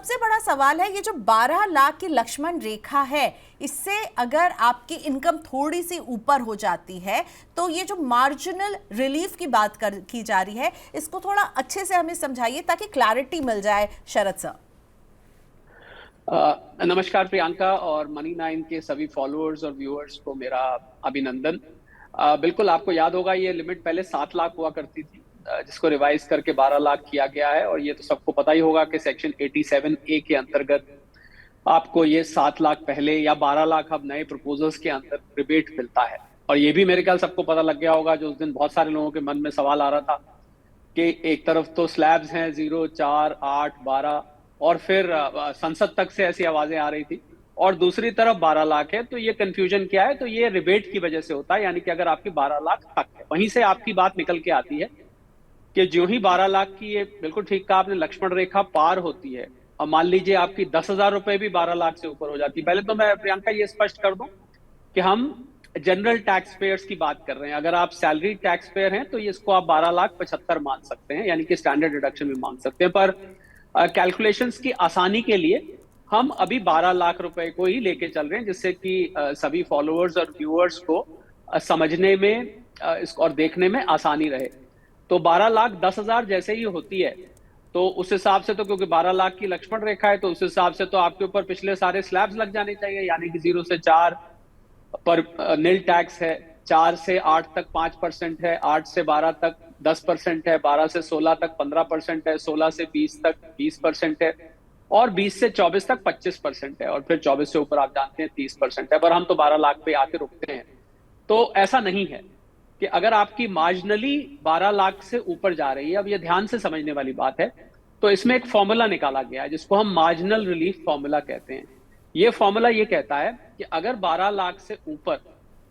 सबसे बड़ा सवाल है, ये जो 12 लाख की लक्ष्मण रेखा है, इससे अगर आपकी इनकम थोड़ी सी ऊपर हो जाती है तो ये जो मार्जिनल रिलीफ की बात की जा रही है, इसको थोड़ा अच्छे से हमें समझाइए ताकि क्लैरिटी मिल जाए शरद सर। नमस्कार प्रियंका और मनी 9 के सभी फॉलोअर्स और व्यूअर्स को मेरा अभिनंदन। बिल्कुल आपको याद होगा ये लिमिट पहले 7 लाख हुआ करती थी, जिसको रिवाइज करके 12 लाख किया गया है। और ये तो सबको पता ही होगा कि सेक्शन 87A के अंतर्गत आपको ये 7 लाख पहले या 12 लाख अब नए प्रपोजल्स के अंदर रिबेट मिलता है। और ये भी मेरे ख्याल सबको पता लग गया होगा, जो उस दिन बहुत सारे लोगों के मन में सवाल आ रहा था कि एक तरफ तो स्लैब्स हैं 0, 4, 8, 12 और फिर संसद तक से ऐसी आवाजें आ रही थी, और दूसरी तरफ 12 लाख है। तो ये कंफ्यूजन क्या है? तो ये रिबेट की वजह से होता है, यानी कि अगर आपकी 12 लाख तक है, वहीं से आपकी बात निकल के आती है कि जो ही 12 लाख की, ये बिल्कुल ठीक कहा आपने, लक्ष्मण रेखा पार होती है और मान लीजिए आपकी 10,000 रुपए भी 12 लाख से ऊपर हो जाती है। पहले तो मैं प्रियंका ये स्पष्ट कर दूं कि हम जनरल टैक्स पेयर्स की बात कर रहे हैं। अगर आप सैलरी टैक्स पेयर हैं तो ये इसको आप 12,75,000 मान सकते हैं, यानी कि स्टैंडर्ड डिडक्शन भी मान सकते हैं। पर कैलकुलेशंस की आसानी के लिए हम अभी 12 लाख रुपए को ही लेके चल रहे हैं, जिससे कि सभी फॉलोअर्स और व्यूअर्स को समझने में इसको और देखने में आसानी रहे। तो 12,10,000 जैसे ही होती है तो उस हिसाब से, तो क्योंकि 12 लाख की लक्ष्मण रेखा है, तो उस हिसाब से तो आपके ऊपर पिछले सारे स्लैब्स लग जाने चाहिए, यानी कि 0 से 4 पर नील टैक्स है, 4 से 8 तक 5% है, 8 से 12 तक 10% है, 12 से 16 तक 15% है, 16 से 20 तक 20% है, और 20 से 24 तक 25% है, और फिर 24 से ऊपर आप जानते हैं 30% है। पर हम तो 12 लाख पे आके रुकते हैं। तो ऐसा नहीं है कि अगर आपकी मार्जिनली 12 लाख से ऊपर जा रही है, अब ये ध्यान से समझने वाली बात है, तो इसमें एक फॉर्मूला निकाला गया है जिसको हम मार्जिनल रिलीफ फॉर्मूला कहते हैं। ये फॉर्मूला ये कहता है कि अगर 12 लाख से ऊपर,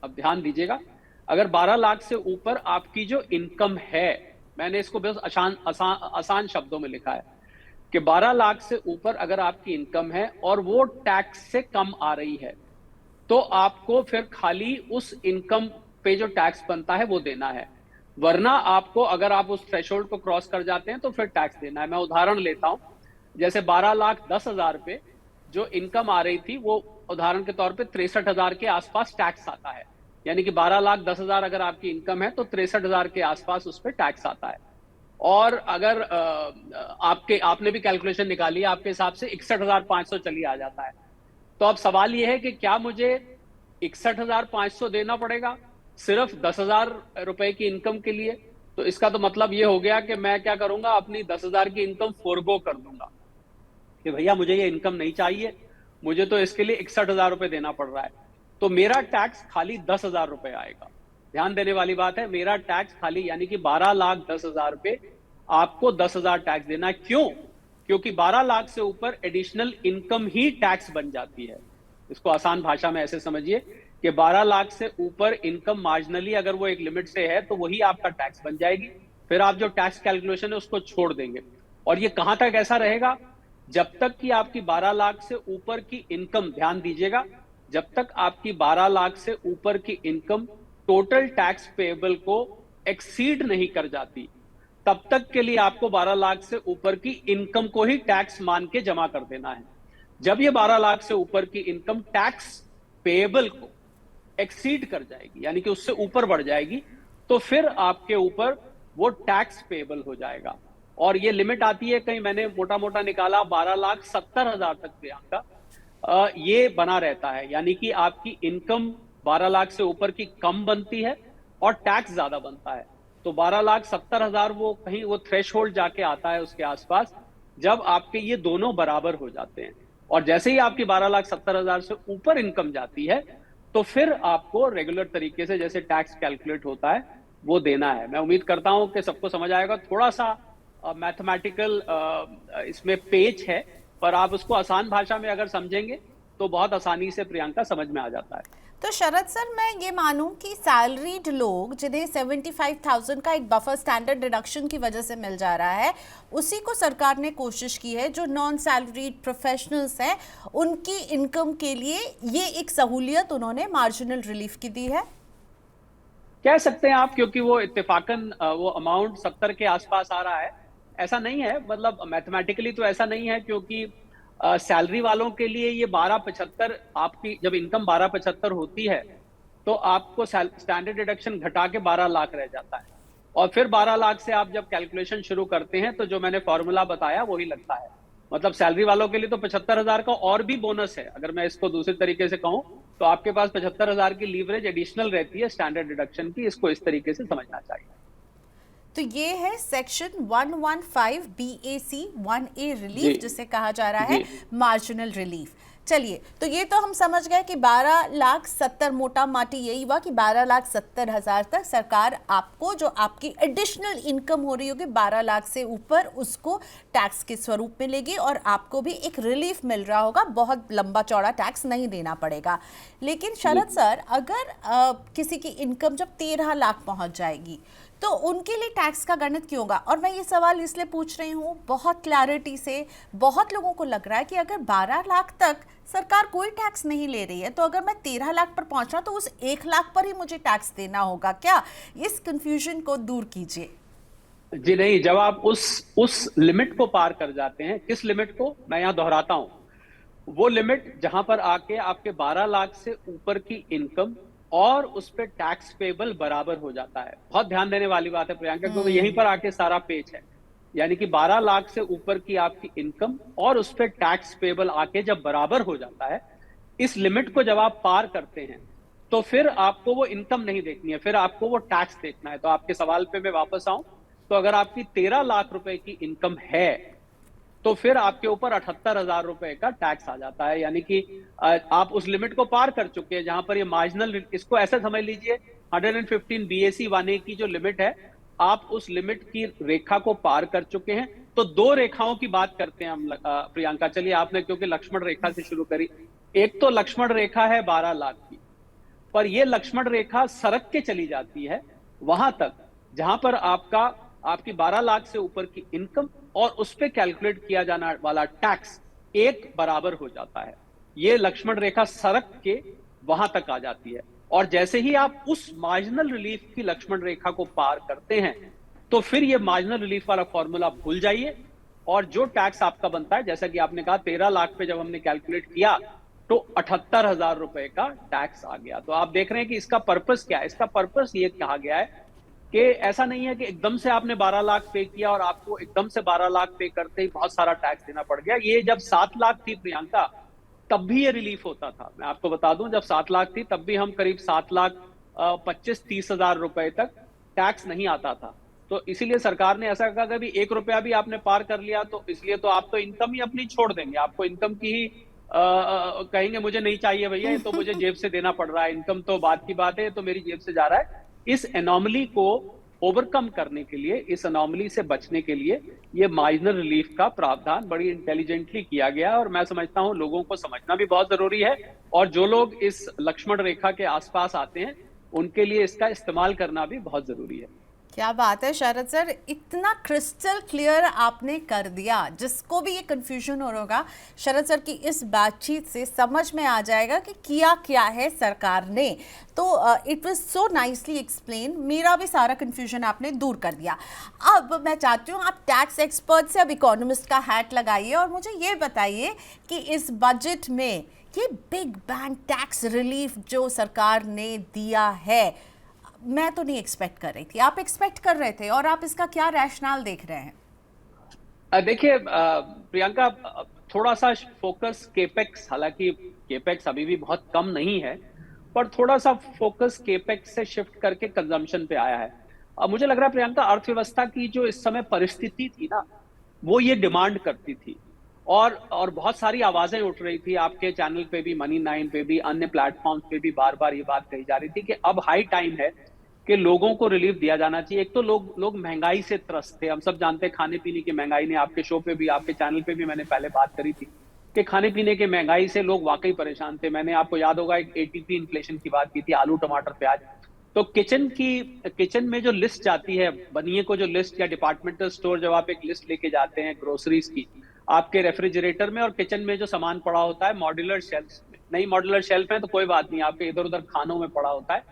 अब ध्यान दीजिएगा, अगर 12 लाख से ऊपर आपकी जो इनकम है, मैंने इसको बस आसान शब्दों में लिखा है कि 12 लाख से ऊपर अगर आपकी इनकम है और वो टैक्स से कम आ रही है, तो आपको फिर खाली उस इनकम पे जो टैक्स बनता है वो देना है। वरना आपको, अगर आप उस थ्रेशोल्ड को क्रॉस कर जाते हैं तो फिर टैक्स देना है। मैं उदाहरण लेता हूं, जैसे 12,10,000 पे जो इनकम आ रही थी, वो उदाहरण के तौर पे 63,000 के आसपास टैक्स आता है। यानी कि 12,10,000 अगर आपकी इनकम है तो 63,000 के आसपास उस पर टैक्स आता है। और अगर आपने भी कैलकुलेशन निकाली, आपके हिसाब से 61,500 चलिए आ जाता है। तो अब सवाल यह है कि क्या मुझे 61,500 देना पड़ेगा सिर्फ 10,000 रुपए की इनकम के लिए? तो इसका तो मतलब ये हो गया कि मैं क्या करूंगा, अपनी 10,000 की इनकम फोरगो कर दूंगा कि भैया मुझे ये इनकम नहीं चाहिए, मुझे तो इसके लिए 61,000 रुपए देना पड़ रहा है। तो मेरा टैक्स खाली 10,000 रुपए आएगा। ध्यान देने वाली बात है, मेरा टैक्स खाली, यानी कि 12,10,000 पे आपको 10,000 टैक्स देना है। क्यों? क्योंकि 12 लाख से ऊपर एडिशनल इनकम ही टैक्स बन जाती है। इसको आसान भाषा में ऐसे समझिए कि 12 लाख से ऊपर इनकम मार्जिनली अगर वो एक लिमिट से है तो वही आपका टैक्स बन जाएगी। फिर आप जो टैक्स कैलकुलेशन है उसको छोड़ देंगे। और ये कहां तक ऐसा रहेगा? जब तक कि आपकी 12 लाख से ऊपर की इनकम, ध्यान दीजिएगा, जब तक आपकी 12 लाख से ऊपर की इनकम टोटल टैक्स पेएबल को एक्सीड नहीं कर जाती, तब तक के लिए आपको 12 लाख से ऊपर की इनकम को ही टैक्स मान के जमा कर देना है। जब ये 12 लाख से ऊपर की इनकम टैक्स पेएबल को एक्सीड कर जाएगी, यानी कि उससे ऊपर बढ़ जाएगी, तो फिर आपके ऊपर वो टैक्स पेएबल हो जाएगा। और ये लिमिट आती है, कहीं मैंने मोटा मोटा निकाला, 12,70,000 तक प्रियंका ये बना रहता है। यानी कि आपकी इनकम 12 लाख से ऊपर की कम बनती है और टैक्स ज्यादा बनता है। तो 12,70,000 वो कहीं वो थ्रेशहोल्ड जाके आता है उसके आसपास, जब आपके ये दोनों बराबर हो जाते हैं। और जैसे ही आपकी 12,70,000 से ऊपर इनकम जाती है तो फिर आपको रेगुलर तरीके से जैसे टैक्स कैलकुलेट होता है वो देना है। मैं उम्मीद करता हूं कि सबको समझ आएगा। थोड़ा सा मैथमेटिकल इसमें पेच है, पर आप उसको आसान भाषा में अगर समझेंगे तो बहुत आसानी से प्रियंका समझ में आ जाता है। तो शरद सर, मैं ये मानूं कि सैलरीड लोग जिन्हें 75,000 का एक बफर स्टैंडर्ड डिडक्शन की वजह से मिल जा रहा है, उसी को सरकार ने कोशिश की है, जो नॉन सैलरीड प्रोफेशनल्स हैं उनकी इनकम के लिए ये एक सहूलियत उन्होंने मार्जिनल रिलीफ की दी है। कह सकते हैं आप, क्योंकि वो इत्तेफाकन वो अमाउंट 70 के आसपास आ रहा है। ऐसा नहीं है, मतलब मैथमेटिकली तो ऐसा नहीं है, क्योंकि सैलरी वालों के लिए ये 12,75, आपकी जब इनकम 12,75 होती है तो आपको स्टैंडर्ड डिडक्शन घटा के 12 लाख रह जाता है। और फिर 12 लाख से आप जब कैलकुलेशन शुरू करते हैं तो जो मैंने फॉर्मूला बताया वही लगता है। मतलब सैलरी वालों के लिए तो 75,000 का और भी बोनस है। अगर मैं इसको दूसरे तरीके से कहूं तो आपके पास 75,000 की लीवरेज एडिशनल रहती है स्टैंडर्ड डिडक्शन की। इसको इस तरीके से समझना चाहिए। तो ये है सेक्शन 115 BAC 1A रिलीफ, जिसे कहा जा रहा है मार्जिनल रिलीफ। चलिए, तो ये तो हम समझ गए कि 12,70,000, मोटा माटी यही हुआ कि 12,70,000 तक सरकार आपको जो आपकी एडिशनल इनकम हो रही होगी 12 लाख से ऊपर, उसको टैक्स के स्वरूप में लेगी और आपको भी एक रिलीफ मिल रहा होगा, बहुत लंबा चौड़ा टैक्स नहीं देना पड़ेगा। लेकिन शरद सर, अगर किसी की इनकम जब 13 लाख पहुंच जाएगी तो उनके लिए टैक्स का गणित क्यों होगा? और मैं ये सवाल इसलिए पूछ रही हूँ बहुत क्लैरिटी से, बहुत लोगों को लग रहा है कि अगर 12 लाख तक सरकार कोई टैक्स नहीं ले रही है तो अगर मैं 13 लाख पर पहुंचा तो उस 1 लाख पर ही मुझे टैक्स देना होगा क्या? इस कंफ्यूजन को दूर कीजिए। जी नहीं, जब आप उस लिमिट को पार कर जाते हैं, किस लिमिट को मैं यहाँ दोहराता हूँ, वो लिमिट जहां पर आके आपके 12 लाख से ऊपर की इनकम और उस पे टैक्स पेबल बराबर हो जाता है। बहुत ध्यान देने वाली बात है प्रियंका, क्योंकि यहीं पर आके सारा पेच है। यानी कि 12 लाख से ऊपर की आपकी इनकम और उस पे टैक्स पेबल आके जब बराबर हो जाता है, इस लिमिट को जब आप पार करते हैं तो फिर आपको वो इनकम नहीं देखनी है, फिर आपको वो टैक्स देखना है। तो आपके सवाल पे मैं वापस आऊं तो अगर आपकी 13 लाख रुपए की इनकम है तो फिर आपके ऊपर 78,000 रुपए का टैक्स आ जाता है। यानी कि आप उस लिमिट को पार कर चुके हैं जहां पर ये मार्जिनल, इसको ऐसे समझ लीजिए 115 BAC 1A की जो लिमिट है, आप उस लिमिट की रेखा को पार कर चुके हैं। तो दो रेखाओं की बात करते हैं हम प्रियंका। चलिए, आपने क्योंकि लक्ष्मण रेखा से शुरू करी, एक तो लक्ष्मण रेखा है 12 लाख की, पर यह लक्ष्मण रेखा सरक के चली जाती है वहां तक जहां पर आपकी 12 लाख से ऊपर की इनकम और उस पे कैलकुलेट किया जाने वाला टैक्स एक बराबर हो जाता है। ये लक्ष्मण रेखा सरक के वहां तक आ जाती है। और जैसे ही आप उस मार्जिनल रिलीफ की लक्ष्मण रेखा को पार करते हैं तो फिर ये मार्जिनल रिलीफ वाला फॉर्मूला भूल जाइए और जो टैक्स आपका बनता है, जैसा कि आपने कहा 13 लाख पे जब हमने कैलकुलेट किया तो 78,000 रुपए का टैक्स आ गया। तो आप देख रहे हैं कि इसका पर्पस क्या है। इसका पर्पस ये कहा गया है कि ऐसा नहीं है कि एकदम से आपने 12 लाख पे किया और आपको एकदम से 12 लाख पे करते ही बहुत सारा टैक्स देना पड़ गया। ये जब 7 लाख थी प्रियंका, तब भी ये रिलीफ होता था। मैं आपको बता दूं, जब 7 लाख थी तब भी हम करीब 7,25,30 हजार रुपए तक टैक्स नहीं आता था। तो इसीलिए सरकार ने ऐसा कहा कि 1 रुपया भी आपने पार कर लिया तो इसलिए तो आप तो इनकम ही अपनी छोड़ देंगे, आपको इनकम की ही कहेंगे मुझे नहीं चाहिए भैया, ये तो मुझे जेब से देना पड़ रहा है, इनकम तो बात की बात है, तो मेरी जेब से जा रहा है। इस एनॉमली को ओवरकम करने के लिए, इस एनॉमली से बचने के लिए ये मार्जिनल रिलीफ का प्रावधान बड़ी इंटेलिजेंटली किया गया और मैं समझता हूं लोगों को समझना भी बहुत जरूरी है। और जो लोग इस लक्ष्मण रेखा के आसपास आते हैं उनके लिए इसका इस्तेमाल करना भी बहुत जरूरी है। क्या बात है शरद सर, इतना क्रिस्टल क्लियर आपने कर दिया। जिसको भी ये कंफ्यूजन हो रहा होगा, शरद सर की इस बातचीत से समझ में आ जाएगा कि किया क्या है सरकार ने। तो it was so nicely explain, मेरा भी सारा कंफ्यूजन आपने दूर कर दिया। अब मैं चाहती हूँ आप टैक्स एक्सपर्ट से अब इकोनॉमिस्ट का हैट लगाइए और मुझे ये बताइए कि इस बजट में ये बिग बैंग टैक्स रिलीफ जो सरकार ने दिया है, मैं तो नहीं एक्सपेक्ट कर रही थी, आप एक्सपेक्ट कर रहे थे, और आप इसका क्या रैशनल देख रहे हैं? देखिए प्रियंका, थोड़ा सा फोकस केपेक्स, हालांकि केपेक्स अभी भी बहुत कम नहीं है, पर थोड़ा सा फोकस केपेक्स से शिफ्ट करके कंजम्पशन पे आया है। अब मुझे लग रहा है प्रियंका, अर्थव्यवस्था की जो इस समय परिस्थिति थी ना, वो ये डिमांड करती थी और बहुत सारी आवाजें उठ रही थी। आपके चैनल पे भी, मनी 9 पे भी, अन्य प्लेटफॉर्म्स पे भी बार बार ये बात कही जा रही थी कि अब हाई टाइम है कि लोगों को रिलीफ दिया जाना चाहिए। एक तो लोग महंगाई से त्रस्त थे, हम सब जानते हैं, खाने पीने की महंगाई ने, आपके शो पे भी, आपके चैनल पे भी मैंने पहले बात करी थी कि खाने पीने की महंगाई से लोग वाकई परेशान थे। मैंने, आपको याद होगा, एक ATP इन्फ्लेशन की बात की थी, आलू टमाटर प्याज। तो किचन में जो लिस्ट जाती है, बनिए को जो लिस्ट, या डिपार्टमेंटल स्टोर जब आप एक लिस्ट लेके जाते हैं ग्रोसरीज की, आपके रेफ्रिजरेटर में और किचन में जो सामान पड़ा होता है मॉड्यूलर शेल्फ में, नहीं मॉड्यूलर शेल्फ है तो कोई बात नहीं, आपके इधर उधर खानों में पड़ा होता है,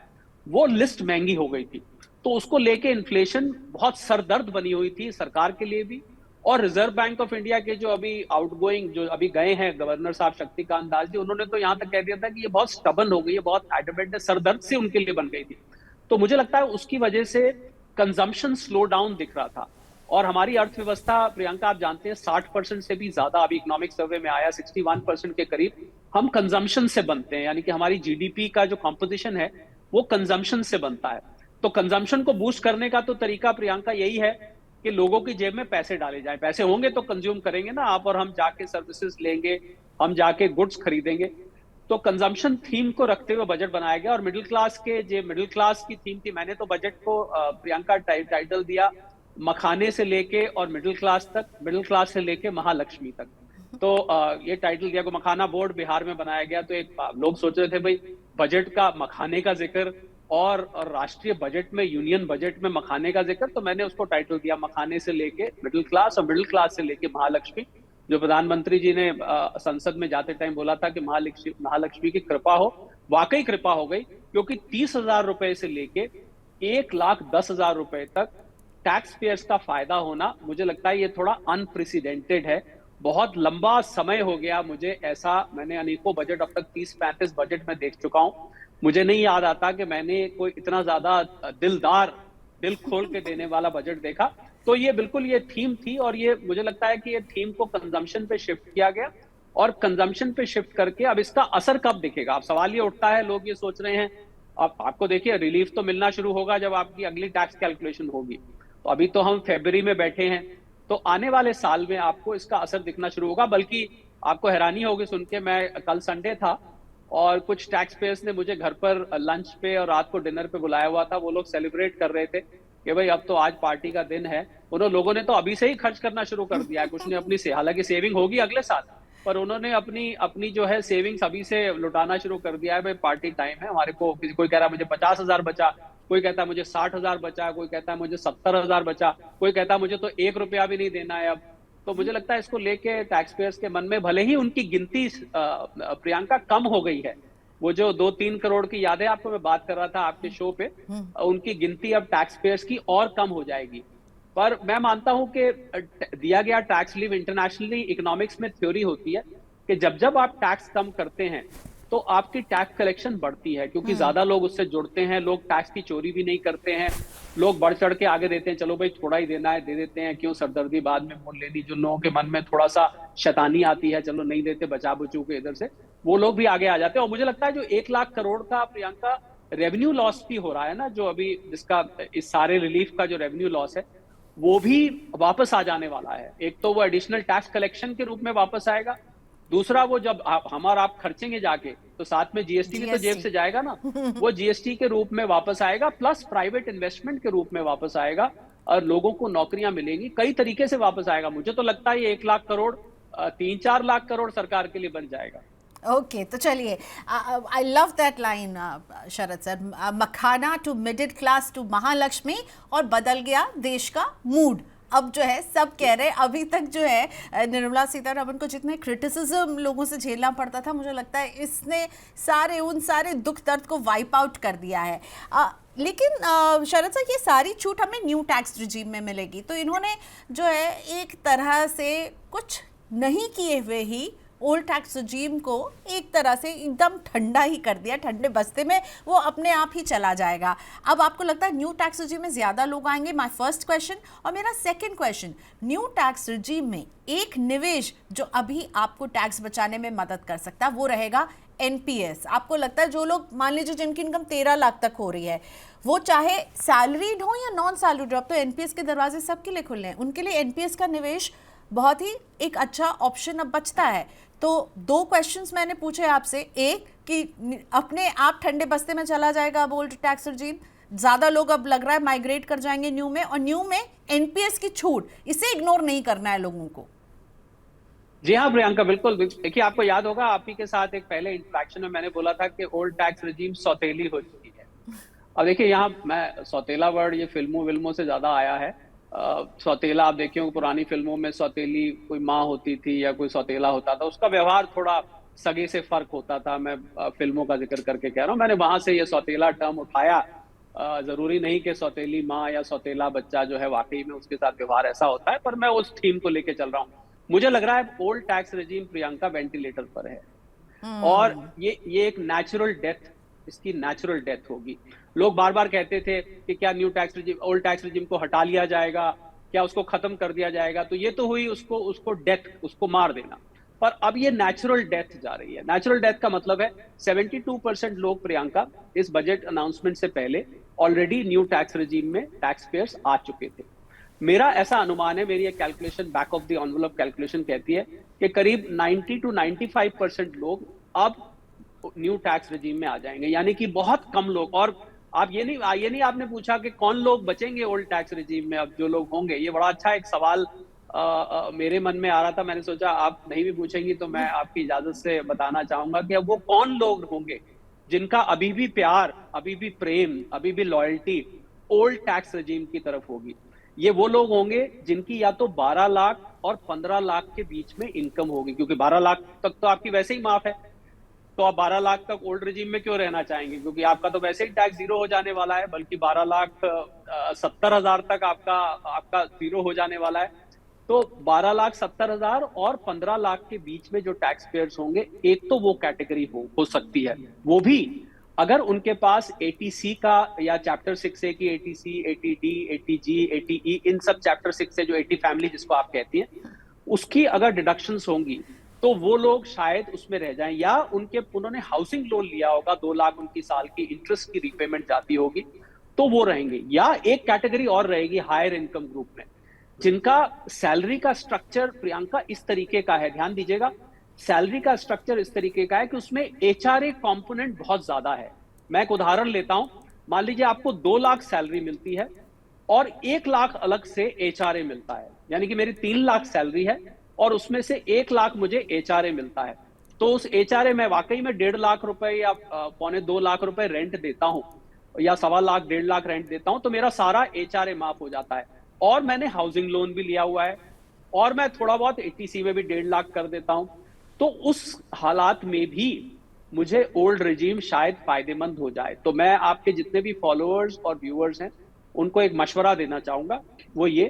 वो लिस्ट महंगी हो गई थी। तो उसको लेके इन्फ्लेशन बहुत सरदर्द बनी हुई थी सरकार के लिए भी और रिजर्व बैंक ऑफ इंडिया के जो अभी आउटगोइंग जो अभी गए हैं गवर्नर साहब शक्तिकांत दास जी, उन्होंने तो यहाँ तक कह दिया था कि ये बहुत स्टबन हो गई है, बहुत एडमेंट है, सरदर्द से उनके लिए बन गई थी। तो मुझे लगता है उसकी वजह से कंजम्पशन स्लो डाउन दिख रहा था। और हमारी अर्थव्यवस्था प्रियंका आप जानते हैं 60% से भी ज्यादा, अभी इकोनॉमिक सर्वे में आया 61% के करीब हम कंजम्पशन से बनते हैं, यानी कि हमारी जीडीपी का जो कॉम्पोजिशन है वो कंजम्पशन से बनता है। तो कंजम्पशन को बूस्ट करने का तो तरीका प्रियंका यही है कि लोगों की जेब में पैसे डाले जाए, पैसे होंगे तो कंज्यूम करेंगे ना आप और हम, जाके सर्विसेज लेंगे, हम जाके गुड्स खरीदेंगे। तो कंजम्पशन थीम को रखते हुए बजट बनाया गया। और मिडिल क्लास के जो मिडिल क्लास की थीम थी, मैंने तो बजट को प्रियंका टाइटल दिया मखाने से लेके और मिडिल क्लास तक, मिडिल क्लास से लेके महालक्ष्मी तक। तो ये टाइटल दिया को मखाना बोर्ड बिहार में बनाया गया। तो एक लोग सोच रहे थे भाई बजट का मखाने का जिक्र और राष्ट्रीय बजट में, यूनियन बजट में मखाने का जिक्र, तो मैंने उसको टाइटल दिया मखाने से लेके मिडिल क्लास और मिडिल क्लास से लेके महालक्ष्मी। जो प्रधानमंत्री जी ने संसद में जाते टाइम बोला था कि महालक्ष्मी की कृपा हो, वाकई कृपा हो गई, क्योंकि 30,000 रुपए से लेके 1,10,000 रुपए तक टैक्स पेयर्स का फायदा होना, मुझे लगता है ये थोड़ा अनप्रेसिडेंटेड है। बहुत लंबा समय हो गया मुझे ऐसा, मैंने अनेकों बजट अब तक 30-35 बजट में देख चुका हूं, मुझे नहीं याद आता कि मैंने कोई इतना ज्यादा दिलदार, दिल खोल के देने वाला बजट देखा। तो ये बिल्कुल ये थीम थी, और ये मुझे लगता है कि ये थीम को कंजम्पशन पे शिफ्ट किया गया, और कंजम्पशन पे शिफ्ट करके अब इसका असर कब दिखेगा। अब सवाल ये उठता है, लोग ये सोच रहे हैं, अब आपको देखिए रिलीफ तो मिलना शुरू होगा जब आपकी अगली टैक्स कैलकुलेशन होगी। तो अभी तो हम फरवरी में बैठे हैं, तो आने वाले साल में आपको इसका असर दिखना शुरू होगा। बल्कि आपको हैरानी होगी सुन के, मैं कल संडे था और कुछ टैक्स पेयर्स ने मुझे घर पर लंच पे और रात को डिनर पे बुलाया हुआ था। वो लोग सेलिब्रेट कर रहे थे कि भाई अब तो आज पार्टी का दिन है। उन्होंने लोगों ने तो अभी से ही खर्च करना शुरू कर दिया है, कुछ ने अपनी से, हालांकि सेविंग होगी अगले साल, पर उन्होंने अपनी अपनी जो है सेविंग्स अभी से लुटाना शुरू कर दिया है। भाई पार्टी टाइम है हमारे को, कोई कह रहा है मुझे 50,000 बचा, कोई कहता है मुझे 60,000 बचा, कोई कहता है मुझे 70,000 बचा, कोई कहता है मुझे तो 1 रुपया भी नहीं देना है अब। तो मुझे लगता है इसको लेके टैक्स पेयर्स के मन में भले ही उनकी गिनती प्रियंका कम हो गई है, वो जो 2-3 करोड़ की यादें आपको मैं बात कर रहा था आपके शो पे, उनकी गिनती अब टैक्स पेयर्स की और कम हो जाएगी। पर मैं मानता हूं कि दिया गया टैक्स रिलीफ, इंटरनेशनली इकोनॉमिक्स में थ्योरी होती है कि जब जब आप टैक्स कम करते हैं तो आपकी टैक्स कलेक्शन बढ़ती है, क्योंकि ज्यादा लोग उससे जुड़ते हैं, लोग टैक्स की चोरी भी नहीं करते हैं, लोग बढ़ चढ़ के आगे देते हैं, चलो भाई थोड़ा ही देना है दे देते हैं, क्यों सरदर्दी बाद में मोल लेनी। जो लोगों के मन में थोड़ा सा शैतानी आती है, चलो नहीं देते बचा बचू के इधर से, वो लोग भी आगे आ जाते हैं। और मुझे लगता है जो 1 लाख करोड़ का प्रियंका रेवेन्यू लॉस भी हो रहा है ना, जो अभी जिसका इस सारे रिलीफ का जो रेवेन्यू लॉस है वो भी वापस आ जाने वाला है। एक तो वो एडिशनल टैक्स कलेक्शन के रूप में वापस आएगा, दूसरा वो जब हम और आप खर्चेंगे जाके तो साथ में जीएसटी भी तो जेब से जाएगा ना, वो जीएसटी के रूप में वापस आएगा, प्लस प्राइवेट इन्वेस्टमेंट के रूप में वापस आएगा, और लोगों को नौकरियां मिलेंगी, कई तरीके से वापस आएगा। मुझे तो लगता है ये 1 लाख करोड़ 3-4 लाख करोड़ सरकार के लिए बन जाएगा। ओके तो चलिए, I love that line Sharad sir, makhana to middle class to Mahalakshmi, और बदल गया देश का मूड। अब जो है सब कह रहे हैं, अभी तक जो है निर्मला सीतारमण को जितने क्रिटिसिज्म लोगों से झेलना पड़ता था, मुझे लगता है इसने उन सारे दुख दर्द को वाइप आउट कर दिया है। लेकिन शरद सर, ये सारी छूट हमें न्यू टैक्स रिजीम में मिलेगी, तो इन्होंने जो है एक तरह से कुछ नहीं किए हुए ही ओल्ड टैक्स रिजीम को एक तरह से एकदम ठंडा ही कर दिया, ठंडे बस्ते में वो अपने आप ही चला जाएगा। अब आपको लगता है न्यू टैक्स रिजीम में ज़्यादा लोग आएंगे? My first question. और मेरा second question, new tax regime में एक निवेश जो अभी आपको टैक्स बचाने में मदद कर सकता है वो रहेगा एनपीएस। आपको लगता है जो लोग मान लीजिए जिनकी इनकम 13 लाख तक हो रही है, वो चाहे सैलरीड हो या नॉन सैलरीड हो, अब तो एनपीएस के दरवाजे सबके लिए खुले हैं, उनके लिए एनपीएस का निवेश बहुत ही एक अच्छा ऑप्शन अब बचता है। तो 2 क्वेश्चंस मैंने पूछे आपसे, एक कि अपने आप ठंडे बस्ते में चला जाएगा अब ओल्ड टैक्स रिजीम, ज़्यादा लोग अब लग रहा है माइग्रेट कर जाएंगे न्यू में, और न्यू में एनपीएस की छूट, इसे इग्नोर नहीं करना है लोगों को। जी हाँ प्रियंका, बिल्कुल। देखिए आपको याद होगा आप ही के साथ एक पहले इंटरेक्शन में मैंने बोला था कि ओल्ड टैक्स रिजीम सौतेली हो चुकी है। अब देखिए यहाँ मैं सौतेला वर्ड ये फिल्मों से ज्यादा आया है। सौतेला आप देखिए पुरानी फिल्मों में सौतेली कोई माँ होती थी या कोई सौतेला होता था, उसका व्यवहार थोड़ा सगे से फर्क होता था। मैं फिल्मों का जिक्र करके कह रहा हूँ, मैंने वहां से ये सौतेला टर्म उठाया जरूरी नहीं कि सौतेली माँ या सौतेला बच्चा जो है वाकई में उसके साथ व्यवहार ऐसा होता है, पर मैं उस थीम को लेके चल रहा हूँ। मुझे लग रहा है old tax regime Priyanka ventilator पर है, और ये एक नेचुरल डेथ, इसकी नेचुरल डेथ होगी। लोग बार बार कहते थे कि क्या new tax regime, old tax regime को हटा लिया जाएगा, क्या उसको खत्म कर दिया जाएगा, तो ये तो हुई उसको उसको डेथ, उसको मार देना। पर अब ये नेचुरल डेथ जा रही है। नेचुरल डेथ का मतलब है 72% लोग प्रियंका इस बजट अनाउंसमेंट से पहले ऑलरेडी न्यू टैक्स रेजिम में टैक्स पेयर्स आ चुके थे। मेरा ऐसा अनुमान है, मेरी एक calculation back of the envelope calculation कहती है कि करीब 90 to 95% लोग अब न्यू टैक्स रेजिम में आ जाएंगे, यानी कि बहुत कम लोग। और आप ये नहीं आपने पूछा कि कौन लोग बचेंगे ओल्ड टैक्स रेजिम में, अब जो लोग होंगे, ये बड़ा अच्छा एक सवाल मेरे मन में आ रहा था। मैंने सोचा आप नहीं भी पूछेंगी तो मैं आपकी इजाजत से बताना चाहूंगा कि अब वो कौन लोग होंगे जिनका अभी भी प्यार, अभी भी प्रेम, अभी भी लॉयल्टी ओल्ड टैक्स रेजिम की तरफ होगी। ये वो लोग होंगे जिनकी या तो 12 लाख और 15 लाख के बीच में इनकम होगी, क्योंकि 12 लाख तक तो आपकी वैसे ही माफ है, तो आप 12 लाख तक ओल्ड रेजिम में क्यों रहना चाहेंगे, क्योंकि आपका तो वैसे ही टैक्स जीरो हो जाने वाला है, बल्कि 12,70,000 तक आपका आपका जीरो हो जाने वाला है। तो 12,70,000 और 15 लाख के बीच में जो टैक्स पेयर्स होंगे, एक तो वो कैटेगरी हो सकती है, वो भी अगर उनके पास एटीसी का या चैप्टर 6A की एटीसी, एटीडी, एटीजी, एटीई, इन सब चैप्टर 6 से जो 80 फैमिली जिसको आप कहती हैं, उसकी अगर डिडक्शंस होंगी तो वो लोग शायद उसमें रह जाएं, या उन्होंने हाउसिंग लोन लिया होगा 2 लाख उनकी साल की इंटरेस्ट की रीपेमेंट जाती होगी, तो वो रहेंगे। या एक कैटेगरी और रहेगी हायर इनकम ग्रुप में, जिनका सैलरी का स्ट्रक्चर प्रियंका इस तरीके का है, ध्यान दीजिएगा, सैलरी का स्ट्रक्चर इस तरीके का है कि उसमें एचआरए कंपोनेंट बहुत ज्यादा है। मैं एक उदाहरण लेता हूं, मान लीजिए आपको 2 लाख सैलरी मिलती है और 1 लाख अलग से एचआरए मिलता है, यानी कि मेरी 3 लाख सैलरी है और उसमें से 1 लाख मुझे एचआरए मिलता है। तो उस एचआरए में वाकई में 1.5 लाख रुपए या 1.25 लाख रुपए रेंट देता हूं, या 1.25 लाख 1.5 लाख रेंट देता हूं, तो मेरा सारा एचआरए माफ हो जाता है। और मैंने हाउसिंग लोन भी लिया हुआ है, और मैं थोड़ा बहुत एटीसी में भी 1.5 लाख कर देता हूं, तो उस हालात में भी मुझे ओल्ड रेजिम शायद फायदेमंद हो जाए। तो मैं आपके जितने भी फॉलोअर्स और व्यूअर्स हैं उनको एक मशवरा देना चाहूंगा, वो ये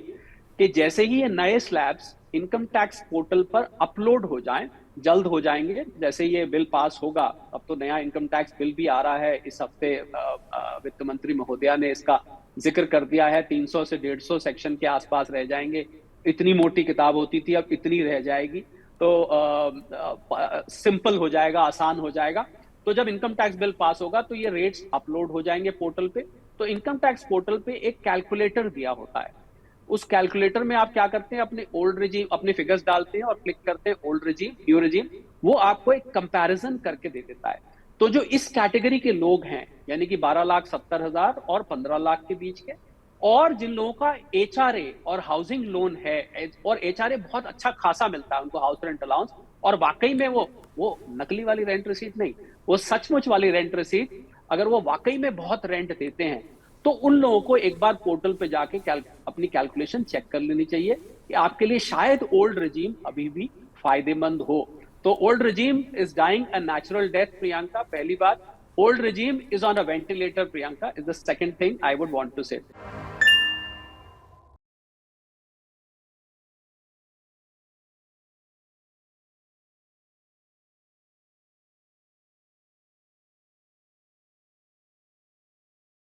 कि जैसे ही ये नए स्लैब्स इनकम टैक्स पोर्टल पर अपलोड हो जाएं, जल्द हो जाएंगे, जैसे ये बिल पास होगा, अब तो नया इनकम टैक्स बिल भी आ रहा है, इस हफ्ते वित्त मंत्री महोदया ने इसका जिक्र कर दिया है, 300 से 150 सेक्शन के आसपास रह जाएंगे। इतनी मोटी किताब होती थी, अब इतनी रह जाएगी, तो सिंपल हो जाएगा, आसान हो जाएगा। तो जब इनकम टैक्स बिल पास होगा तो ये रेट्स अपलोड हो जाएंगे पोर्टल पे। तो इनकम टैक्स पोर्टल पे एक कैलकुलेटर दिया होता है, उस कैलकुलेटर में आप क्या करते हैं, अपने ओल्ड रेजिम, अपने फिगर्स डालते हैं और क्लिक करते हैं ओल्ड रेजिम, न्यू रेजिम, वो आपको एक कंपैरिजन करके दे देता है। तो जो इस कैटेगरी के लोग हैं, यानी कि 12,70,000 और 15 लाख के बीच के, और जिन लोगों का एचआरए और हाउसिंग लोन है, और एचआरए बहुत अच्छा खासा मिलता है उनको, हाउस रेंट अलाउंस, और वाकई में वो नकली वाली रेंट रिसीट नहीं, वो सचमुच वाली रेंट रिसीट, अगर वो वाकई में बहुत रेंट देते हैं, तो उन लोगों को एक बार पोर्टल पे जाके अपनी कैलकुलेशन चेक कर लेनी चाहिए कि आपके लिए शायद ओल्ड रेजिम अभी भी फायदेमंद हो। तो old regime is dying a natural death Priyanka, पहली बात। Old regime is on a ventilator Priyanka, is the second thing I would want to से।